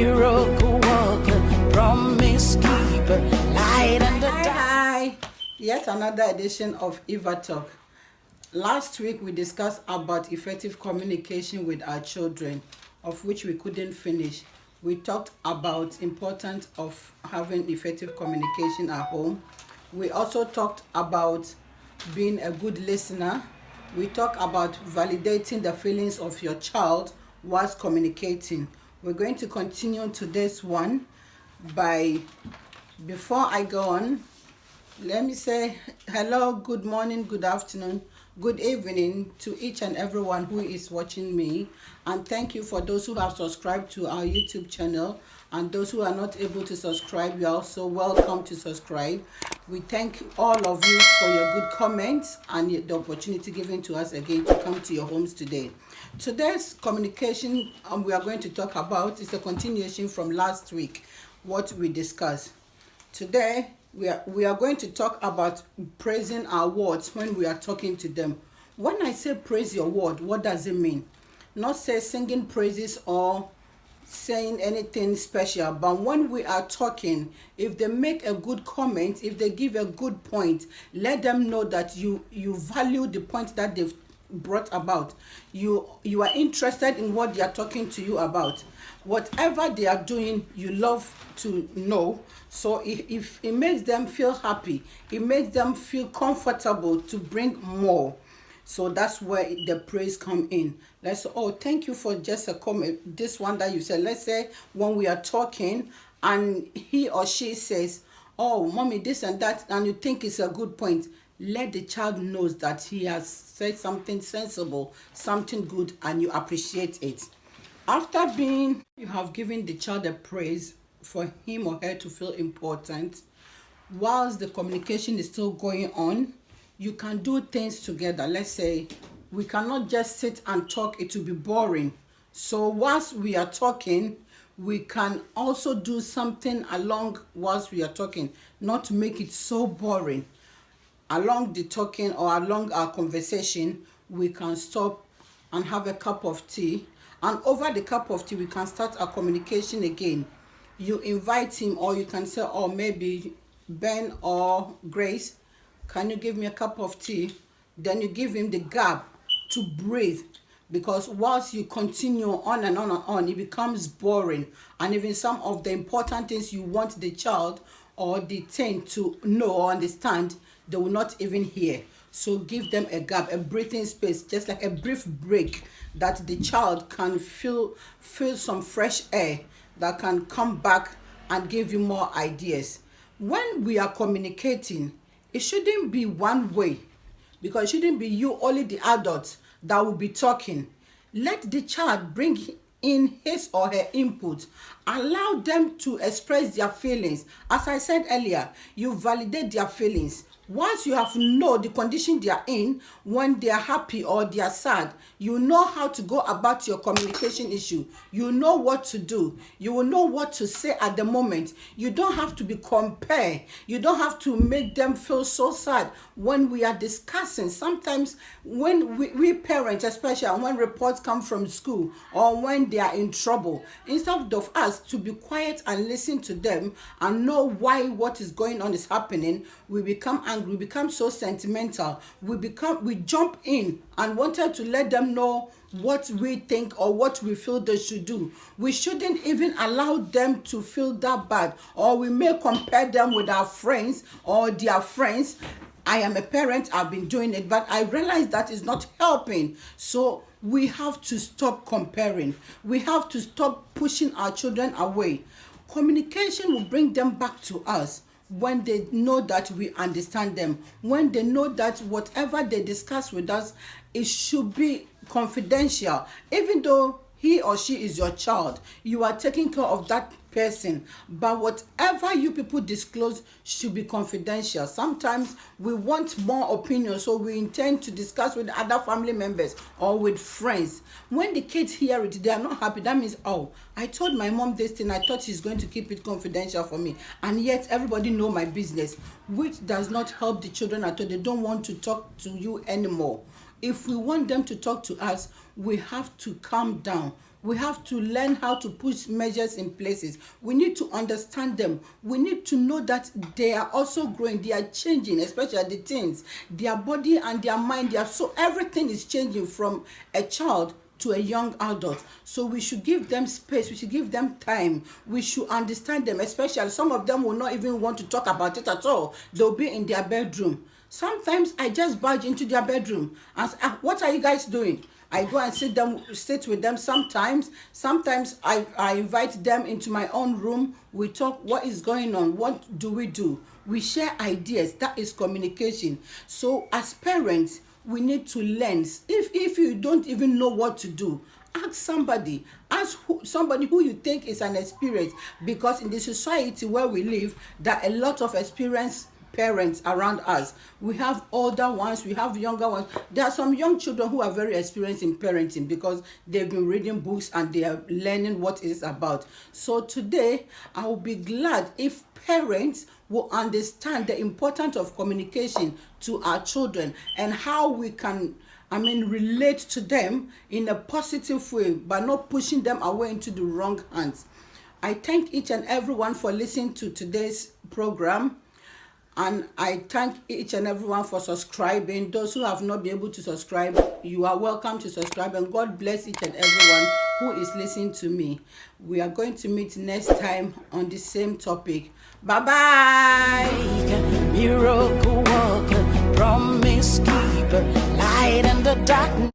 miracle worker, promise keeper, light in the dark. Hi. Yet another edition of Eva Talk. Last week we discussed about effective communication with our children, of which we couldn't finish. We talked about importance of having effective communication at home. We also talked about being a good listener. We talked about validating the feelings of your child whilst communicating. We're going to continue today's one before I go on, let me say hello, good morning, good afternoon, good evening to each and everyone who is watching me, and thank you for those who have subscribed to our YouTube channel, and those who are not able to subscribe, you are also welcome to subscribe. We thank all of you for your good comments and the opportunity given to us again to come to your homes today. Today's communication we are going to talk about is a continuation from last week, what we discussed. Today we are going to talk about praising our words when we are talking to them. When I say praise your word, what does it mean? Not say singing praises or saying anything special, but when we are talking, if they make a good comment, if they give a good point, let them know that you value the point that they've brought about. You are interested in what they are talking to you about. Whatever they are doing, you love to know. So if it makes them feel happy, it makes them feel comfortable to bring more. So that's where the praise come in. Let's thank you for just a comment. This one that you said. Let's say when we are talking and he or she says, "Oh, mommy, this and that," and you think it's a good point. Let the child knows that he has said something sensible, something good, and you appreciate it. After you have given the child a praise for him or her to feel important, whilst the communication is still going on, you can do things together. Let's say we cannot just sit and talk, it will be boring. So whilst we are talking, we can also do something along whilst we are talking, not to make it so boring. Along the talking or along our conversation, we can stop and have a cup of tea. And over the cup of tea, we can start our communication again. You invite him, or you can say, "Oh, maybe Ben or Grace, can you give me a cup of tea?" Then you give him the gap to breathe. Because whilst you continue on and on and on, it becomes boring. And even some of the important things you want the child or the teen to know or understand, they will not even hear. So give them a gap, a breathing space, just like a brief break, that the child can feel some fresh air that can come back and give you more ideas. When we are communicating, it shouldn't be one way, because it shouldn't be you, only the adults, that will be talking. Let the child bring in his or her input. Allow them to express their feelings. As I said earlier, you validate their feelings. Once you have know the condition they are in, when they are happy or they are sad, you know how to go about your communication issue. You know what to do. You will know what to say at the moment. You don't have to be compared. You don't have to make them feel so sad when we are discussing. Sometimes when we parents, especially when reports come from school or when they are in trouble, instead of us to be quiet and listen to them and know why what is going on is happening, we become angry. We become so sentimental. We jump in and wanted to let them know what we think or what we feel they should do. We shouldn't even allow them to feel that bad, or we may compare them with our friends or their friends. I am a parent, I've been doing it, but I realize that is not helping. So we have to stop comparing. We have to stop pushing our children away. Communication will bring them back to us when they know that we understand them, when they know that whatever they discuss with us, it should be confidential. Even though he or she is your child, you are taking care of that person, but whatever you people disclose should be confidential. Sometimes we want more opinion, so we intend to discuss with other family members or with friends. When the kids hear it, they are not happy. That means, "Oh, I told my mom this thing, I thought she's going to keep it confidential for me, and yet everybody know my business," which does not help the children at all. They don't want to talk to you anymore. If we want them to talk to us, we have to calm down. We have to learn how to put measures in places. We need to understand them. We need to know that they are also growing, they are changing, especially the teens. Their body and their mind, everything is changing from a child to a young adult. So we should give them space, we should give them time, we should understand them. Especially some of them will not even want to talk about it at all. They'll be in their bedroom. Sometimes I just barge into their bedroom and say, what are you guys doing? I go and sit with them. Sometimes I invite them into my own room. We talk, what is going on, what do? We share ideas. That is communication. So as parents, we need to learn. If you don't even know what to do, ask somebody. Somebody who you think is an experience, because in the society where we live, there are a lot of experienced parents around us. We have older ones, we have younger ones. There are some young children who are very experienced in parenting because they've been reading books and they are learning what it's about. So today I will be glad if parents will understand the importance of communication to our children and how we can relate to them in a positive way by not pushing them away into the wrong hands. I thank each and everyone for listening to today's program. And I thank each and everyone for subscribing. Those who have not been able to subscribe, you are welcome to subscribe. And God bless each and everyone who is listening to me. We are going to meet next time on the same topic. Bye-bye. Miracle worker, promise keeper, light in the darkness.